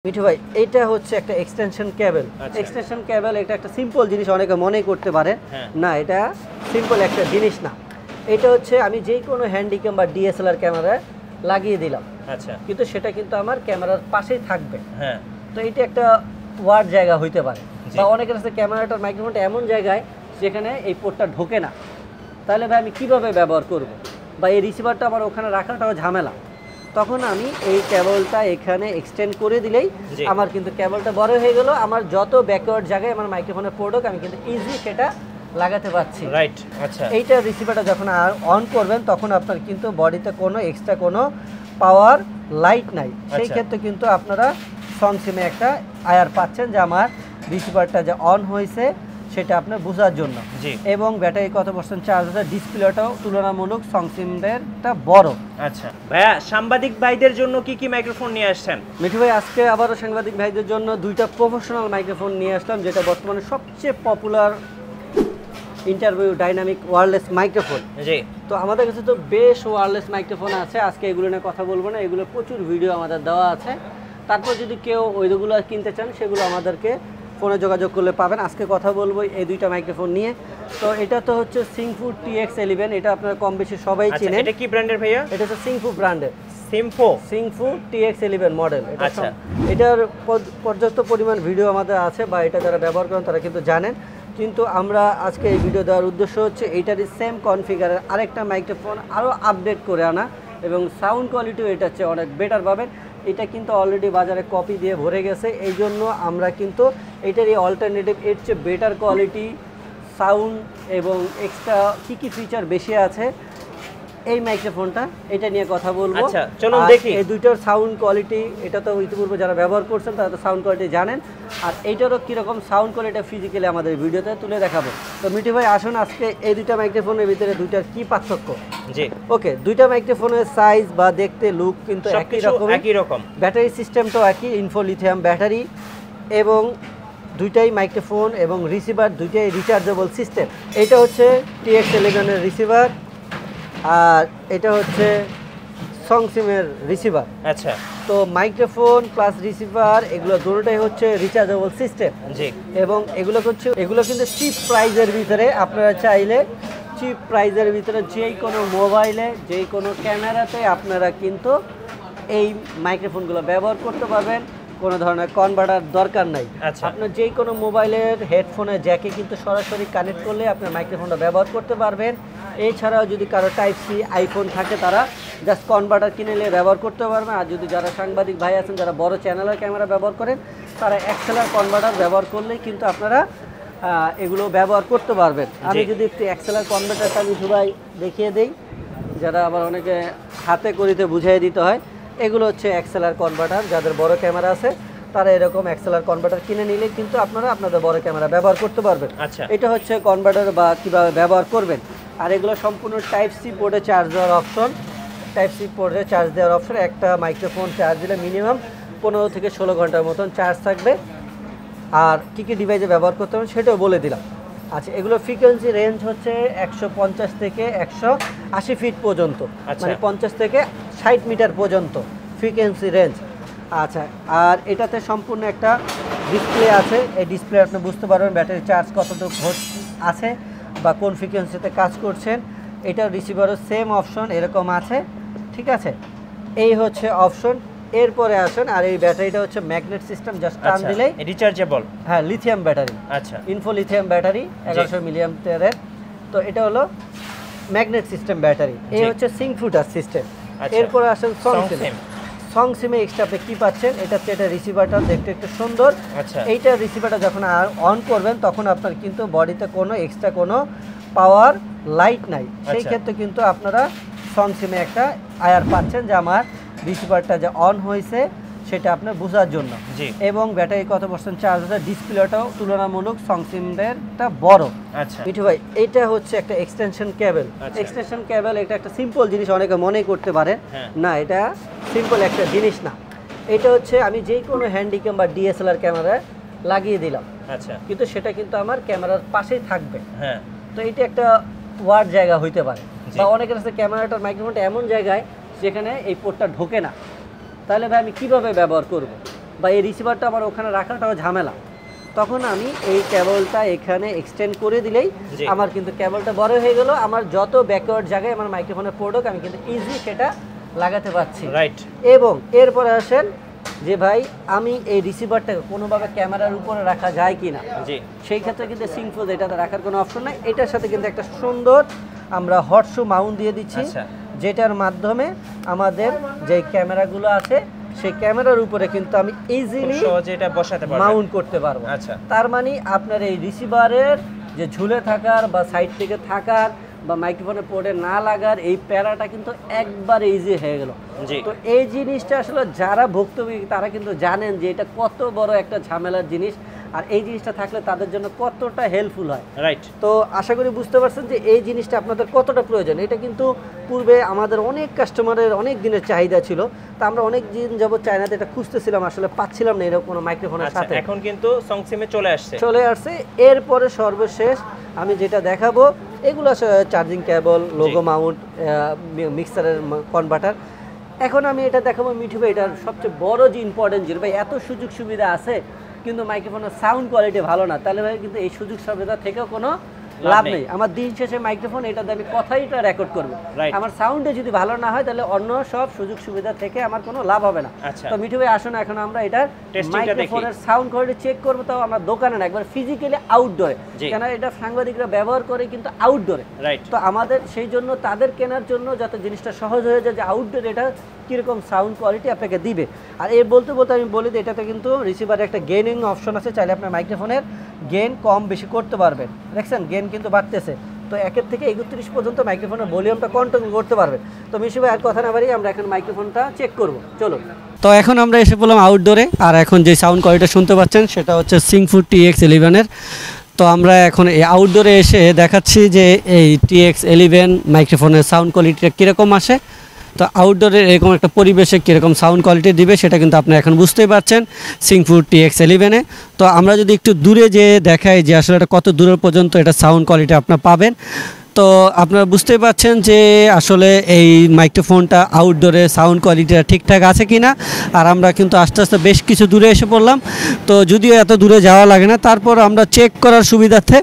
মিঠু ভাই, এটা হচ্ছে একটা এক্সটেনশন কেবল। এক্সটেনশন কেবল এটা একটা সিম্পল জিনিস, অনেকে মনে করতে পারে না, এটা সিম্পল একটা জিনিস না। এটা হচ্ছে আমি যে কোনো হ্যান্ডিক্যাম বা ডিএসএলআর ক্যামেরায় লাগিয়ে দিলাম, আচ্ছা, কিন্তু সেটা কিন্তু আমার ক্যামেরার পাশেই থাকবে। হ্যাঁ, তো এটা একটা ওয়ার্ড জায়গা হইতে পারে, বা অনেকের কাছে ক্যামেরাটার মাইক্রোফোনটা এমন জায়গায় যেখানে এই পোর্টটা ঢোকে না। তাহলে ভাই আমি কিভাবে ব্যবহার করব, বা এই রিসিভারটা আমার ওখানে রাখাটাও ঝামেলা। তখন আমি এই কেবলটা এখানে এক্সটেন্ড করে দিলেই আমার কিন্তু কেবলটা বড় হয়ে গেল। আমার যত ব্যাকওয়ার্ড জায়গায় আমার মাইক্রোফোনের পোর্ট আমি কিন্তু ইজি সেটা লাগাতে পারছি। রাইট, আচ্ছা। এইটা রিসিভারটা যখন অন করবেন তখন আপনার কিন্তু বডিতে কোনো এক্সট্রা কোনো পাওয়ার লাইট নাই। সেই ক্ষেত্রে কিন্তু আপনারা সং সিমে একটা আয়ার পাচ্ছেন যে আমার রিসিভারটা যে অন হয়েছে সেটা আপনার বোঝার জন্য। এবং ব্যাটারি কত পার্সেন্ট চার্জ আছে, ডিসপ্লেটাও তুলনামূলক সংসিমদেরটা বড়। আচ্ছা ভাইয়া, সাংবাদিক ভাইদের জন্য কি কি মাইক্রোফোন নিয়ে আসছেন? মিঠু ভাই, আজকে আবারও সাংবাদিক ভাইদের জন্য দুইটা প্রফেশনাল মাইক্রোফোন নিয়ে আসলাম, যেটা বর্তমানে সবচেয়ে popular interview dynamic wireless microphone. জি, তো আমাদের কাছে তো বেশ ওয়্যারলেস মাইক্রোফোন আছে। আজকে এগুলো নিয়ে কথা বলবো না, এগুলো প্রচুর ভিডিও আমাদের দেওয়া আছে। তারপর যদি কেউ ওইগুলো কিনতে চান সেগুলো আমাদেরকে ফোনে যোগাযোগ করলে পাবেন। আজকে কথা বলবো এই দুইটা মাইক্রোফোন নিয়ে। তো এটা তো হচ্ছে সিংফু TX11, এটা আপনারা কম বেশি সবাই চিনেন। এটা কি ব্র্যান্ডের ভাইয়া? এটা হচ্ছে সিংফু ব্র্যান্ডের, সিংফু TX11 মডেল। আচ্ছা, এটার পর্যাপ্ত পরিমাণ ভিডিও আমাদের আছে, বা এটা যারা ব্যবহার করেন তারা কিন্তু জানেন। কিন্তু আমরা আজকে এই ভিডিও দেওয়ার উদ্দেশ্য হচ্ছে এইটারই সেম কনফিগারের আরেকটা মাইক্রোফোন আরও আপডেট করে আনা, এবং সাউন্ড কোয়ালিটিও এটার চেয়ে অনেক বেটার পাবেন। এটা কিন্তু অলরেডি বাজারে কপি দিয়ে ভরে গেছে, এই জন্য আমরা কিন্তু এটার এই অল্টারনেটিভ এর চেয়ে বেটার কোয়ালিটি, সাউন্ড এবং এক্সট্রা কী কী ফিচার বেশি আছে এই মাইক্রোফোনটা, এটা নিয়ে কথা বলবো। আচ্ছা, চলুন দেখি। এই দুইটার সাউন্ড কোয়ালিটি, এটা তো ইতিপূর্বে যারা ব্যবহার করছেন তারা তো সাউন্ড কোয়ালিটি জানেন, আর এইটারও কীরকম সাউন্ড কোয়ালিটি ফিজিক্যালি আমাদের ভিডিওতে তুলে দেখাবো। তো মিঠু ভাই, আসুন আজকে এই দুইটা মাইক্রোফোনের ভিতরে দুইটার কি পার্থক্য। জি, ওকে, দুইটা মাইক্রোফোনের সাইজ বা দেখতে লুক কিন্তু একই রকম, ব্যাটারি সিস্টেমটাও একই, ইনফো লিথিয়াম ব্যাটারি, এবং দুইটাই মাইক্রোফোন এবং রিসিভার দুইটাই রিচার্জেবল সিস্টেম। এটা হচ্ছে TX11-এর রিসিভার, আর এটা হচ্ছে সংসিমের রিসিভার। আচ্ছা, তো মাইক্রোফোন প্লাস রিসিভার এগুলো দুটোটাই হচ্ছে রিচার্জেবল সিস্টেম। জি, এবং এগুলো কিন্তু চিপ প্রাইজের ভিতরে, আপনারা চাইলে চিপ প্রাইজের ভিতরে যেই কোনো মোবাইলে যেই কোনো ক্যামেরাতে আপনারা কিন্তু এই মাইক্রোফোনগুলো ব্যবহার করতে পারবেন। কোনো ধরনের কনভার্টার দরকার নাই। আপনার যেই কোনো মোবাইলের হেডফোনের জ্যাকে কিন্তু সরাসরি কানেক্ট করলে আপনার মাইক্রোফোনটা ব্যবহার করতে পারবেন। এছাড়াও যদি কারো টাইপ সি আইফোন থাকে তারা জাস্ট কনভার্টার কিনে নিয়ে ব্যবহার করতে পারবেন। আর যদি যারা সাংবাদিক ভাই আছেন যারা বড় চ্যানেলের ক্যামেরা ব্যবহার করেন তারা XLR কনভার্টার ব্যবহার করলেই কিন্তু আপনারা এগুলো ব্যবহার করতে পারবেন। আমি যদি একটু XLR কনভার্টারটা আমি সবাই দেখিয়ে দিই, যারা আবার অনেকে হাতে করিতে বুঝিয়ে দিতে হয়। এগুলো হচ্ছে XLR কনভার্টার, যাদের বড় ক্যামেরা আছে তারা এরকম XLR কনভার্টার কিনে নিলে কিন্তু আপনারা আপনাদের বড় ক্যামেরা ব্যবহার করতে পারবেন। আচ্ছা, এটা হচ্ছে কনভার্টার বা কীভাবে ব্যবহার করবেন। আর এগুলো সম্পূর্ণ টাইপ সি পোর্টে চার্জ দেওয়ার অপশন, টাইপ সি পোর্টে চার্জ দেওয়ার অপশন। একটা মাইক্রোফোন চার্জ দিলে মিনিমাম 15 থেকে 16 ঘন্টার মতন চার্জ থাকবে। আর কী কী ডিভাইসে ব্যবহার করতে হবে সেটাও বলে দিলাম। আচ্ছা, এগুলো ফ্রিকোয়েন্সি রেঞ্জ হচ্ছে 150 থেকে 180 ফিট পর্যন্ত, মানে 50 থেকে 60 মিটার পর্যন্ত ফ্রিকোয়েন্সি রেঞ্জ। আচ্ছা, আর এটাতে সম্পূর্ণ একটা ডিসপ্লে আছে। এই ডিসপ্লে আপনি বুঝতে পারবেন ব্যাটারি চার্জ কতটুকু আছে বা কোন ফ্রিকোয়েন্সিতে কাজ করছেন। এটা রিসিভারও সেম অপশন এরকম আছে, ঠিক আছে। এই হচ্ছে অপশন। এরপরে আসেন, আর এই ব্যাটারিটা হচ্ছে ম্যাগনেট সিস্টেম, জাস্ট টান দিলেই রিচার্জেবল। হ্যাঁ, লিথিয়াম ব্যাটারি। আচ্ছা, ইনফো লিথিয়াম ব্যাটারি 1100 মিলিঅ্যাম্পিয়ারের। তো এটা হলো ম্যাগনেট সিস্টেম ব্যাটারি। এই হচ্ছে সিংফুটার সিস্টেম। এরপরে আসেন সংসিমে এক্সট্রা আপনি কী পাচ্ছেন, এটা রিসিভারটা দেখতে একটু সুন্দর। আচ্ছা, এইটা রিসিভারটা যখন অন করবেন তখন আপনার কিন্তু বডিতে কোনো এক্সট্রা কোনো পাওয়ার লাইট নাই। সেই ক্ষেত্রে কিন্তু আপনারা সংসিমে একটা আয়ার পাচ্ছেন যে আমার রিসিভারটা যে অন হয়েছে সেটা আপনার বোঝার জন্য। এবং ব্যাটারি কত পার্সেন্ট চার্জ আছে, ডিসপ্লেটাও তুলনামূলক সংসিমদেরটা বড়। আচ্ছা মিঠু ভাই, এটা হচ্ছে একটা এক্সটেনশন কেবল। এক্সটেনশন কেবল এটা একটা সিম্পল জিনিস, অনেকে মনে করতে পারে না, এটা সিম্পল একটা জিনিস না। এটা হচ্ছে আমি যে কোনো হ্যান্ডিক্যাম বা ডিএসএলআর ক্যামেরায় লাগিয়ে দিলাম, আচ্ছা, কিন্তু সেটা কিন্তু আমার ক্যামেরার পাশেই থাকবে। হ্যাঁ, তো এটা একটা ওয়ার্ড জায়গা হইতে পারে, বা অনেকের কাছে ক্যামেরাটার মাইক্রোফোনটা এমন জায়গায় যেখানে এই পোর্টটা ঢোকে না। তাহলে ভাই আমি কিভাবে ব্যবহার করব, বা এই রিসিভারটা আমার ওখানে রাখাটাও ঝামেলা, তখন আমি এই কেবলটা এখানে এক্সটেন্ড করে দিলেই আমার কিন্তু কেবলটা বড় হয়ে গেল। আমার যত ব্যাকওয়ার্ড জায়গায় আমার মাইক্রোফোনের প্রোডাক্ট আমি কিন্তু ইজি সেটা লাগাতে পারছি। রাইট। এবং এরপরে আসেন যে ভাই আমি এই রিসিভারটাকে কোনোভাবে ক্যামেরার উপরে রাখা যায় কি না, সেই ক্ষেত্রে কিন্তু সিংফোজ এটাতে রাখার কোনো অপশন নাই। এটার সাথে কিন্তু একটা সুন্দর আমরা হট শু মাউন্ট দিয়ে দিচ্ছি, যেটার মাধ্যমে আমাদের যে ক্যামেরাগুলো আছে সেই ক্যামেরার উপরে কিন্তু আমি ইজিলি সহজে এটা বসাতে পারবো, মাউন্ট করতে পারবো। তার মানে আপনার এই রিসিভারের যে ঝুলে থাকার বা সাইড থেকে থাকার বা মাইক্রোফোনে পোর্টে না লাগার এই প্যারাটা কিন্তু একবার ইজি হয়ে গেল। তো এই জিনিসটা আসলে যারা ভুক্তভোগী তারা কিন্তু জানেন যে এটা কত বড় একটা ঝামেলার জিনিস, আর এই জিনিসটা থাকলে তাদের জন্য কতটা হেল্পফুল হয়। রাইট। তো আশা করি বুঝতে পারছেন যে এই জিনিসটা আপনাদের কতটা প্রয়োজন। এটা কিন্তু পূর্বে আমাদের অনেক কাস্টমারের অনেক দিনের চাহিদা ছিল, তা আমরা অনেক দিন যাবত চায়নাতে এটা খুঁজতেছিলাম, আসলে পাচ্ছিলাম না এরকম কোনো মাইক্রোফোনের সাথে। এখন কিন্তু সংসিমে চলে আসছে। এরপরে সর্বশেষ আমি যেটা দেখাবো এগুলো চার্জিং কেবল, লোগো মাউন্ট, মিক্সারের কনভার্টার। এখন আমি এটা দেখাবো মিঠু ভাই, এটার সবচেয়ে বড় যে ইম্পর্টেন্ট জিনিস ভাই, এত সুযোগ সুবিধা আছে কিন্তু মাইক্রোফোনের সাউন্ড কোয়ালিটি ভালো না, তাহলে ভাই কিন্তু এই সুযোগ সুবিধা থেকেও কোনো লাভ নেই। আমার দিন শেষে মাইক্রোফোন এটাতে আমি কথাইটা রেকর্ড করবো, আমার সাউন্ডে যদি ভালো না হয় তাহলে অন্য সব সুযোগ সুবিধা থেকে আমার কোনো লাভ হবে না। তো মিঠু ভাই আসুন এখন আমরা এটার মাইক্রোফোনের সাউন্ড কোয়ালিটি চেক করবো, তাও আমরা দোকানে না, একবার ফিজিক্যালি আউটডোরে, কেন এটা সাংবাদিকরা ব্যবহার করে কিন্তু আউটডোরে। তো আমাদের সেই জন্য তাদের কেনার জন্য যাতে জিনিসটা সহজ হয়ে যায় যে আউটডোরে এটা কীরকম সাউন্ড কোয়ালিটি আপনাকে দিবে। আর এই বলতে বলতে আমি বলি যে এটাতে কিন্তু রিসিভারে একটা গেইনিং অপশন আছে, চাইলে আপনার মাইক্রোফোনের গেইন কম বেশি করতে পারবেন। দেখছেন গেইন কিন্তু বাড়তেছে, তো 1 থেকে 31 পর্যন্ত মাইক্রোফোনের ভলিউমটা কন্ট্রোল করতে পারবেন। তো মিশু ভাই আর কথা না বাড়িয়ে আমরা এখন মাইক্রোফোনটা চেক করব, চলুন। তো এখন আমরা এসে পড়লাম আউটডোরে, আর এখন যে সাউন্ড কোয়ালিটি শুনতে পাচ্ছেন সেটা হচ্ছে সিংফুড TX11-এর। তো আমরা এখন এই আউটডোরে এসে দেখাচ্ছি যে এই TX11 মাইক্রোফোনের সাউন্ড কোয়ালিটিটা কীরকম আসে। তো আউটডোরের এরকম একটা পরিবেশে কীরকম সাউন্ড কোয়ালিটি দিবে সেটা কিন্তু আপনারা এখন বুঝতেই পারছেন সিংফুড TX11-এ। তো আমরা যদি একটু দূরে যেয়ে দেখাই যে আসলে এটা কত দূরের পর্যন্ত এটা সাউন্ড কোয়ালিটি আপনারা পাবেন, তো আপনারা বুঝতেই পারছেন যে আসলে এই মাইক্রোফোনটা আউটডোরে সাউন্ড কোয়ালিটিটা ঠিকঠাক আছে কি না। আর আমরা কিন্তু আস্তে আস্তে বেশ কিছু দূরে এসে পড়লাম, তো যদিও এত দূরে যাওয়া লাগে না, তারপর আমরা চেক করার সুবিধার্থে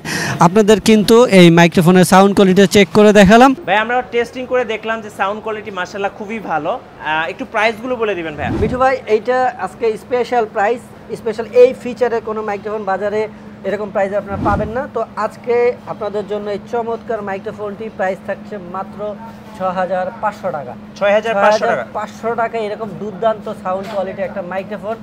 আপনাদের কিন্তু এই মাইক্রোফোনের সাউন্ড কোয়ালিটি চেক করে দেখালাম। ভাই আমরা টেস্টিং করে দেখলাম যে সাউন্ড কোয়ালিটি মাশাআল্লাহ খুবই ভালো। একটু প্রাইসগুলো বলে দিবেন ভাই। মিঠু ভাই এইটা আজকে স্পেশাল প্রাইস, স্পেশাল এই ফিচারের কোনো মাইক্রোফোন বাজারে এরকম প্রাইসে আপনারা পাবেন না। তো আজকে আপনাদের জন্য এই চমৎকার মাইক্রোফোনটি প্রাইস থাকছে মাত্র 6500 টাকা। 6500 টাকা এরকম দুর্দান্ত সাউন্ড কোয়ালিটি একটা মাইক্রোফোন।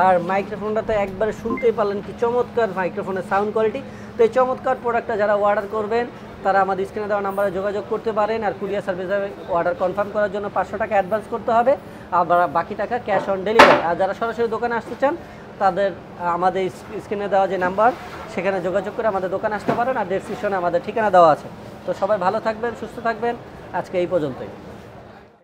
আর মাইক্রোফোনটা তো একবারে শুনতেই পারলেন কি চমৎকার মাইক্রোফোনের সাউন্ড কোয়ালিটি। তো এই চমৎকার প্রোডাক্টটা যারা অর্ডার করবেন তারা আমাদের স্ক্রিনে দেওয়া নাম্বারে যোগাযোগ করতে পারেন। আর কুরিয়ার সার্ভিসে অর্ডার কনফার্ম করার জন্য 500 টাকা অ্যাডভান্স করতে হবে, আবার বাকি টাকা ক্যাশ অন ডেলিভারি। আর যারা সরাসরি দোকানে আসতে চান তাদের আমাদের স্ক্রিনে দেওয়া যে নাম্বার সেখানে যোগাযোগ করে আমাদের দোকানে আসতে পারেন। আর ডেসক্রিপশনে আমাদের ঠিকানা দেওয়া আছে। তো সবাই ভালো থাকবেন, সুস্থ থাকবেন, আজকে এই পর্যন্তই।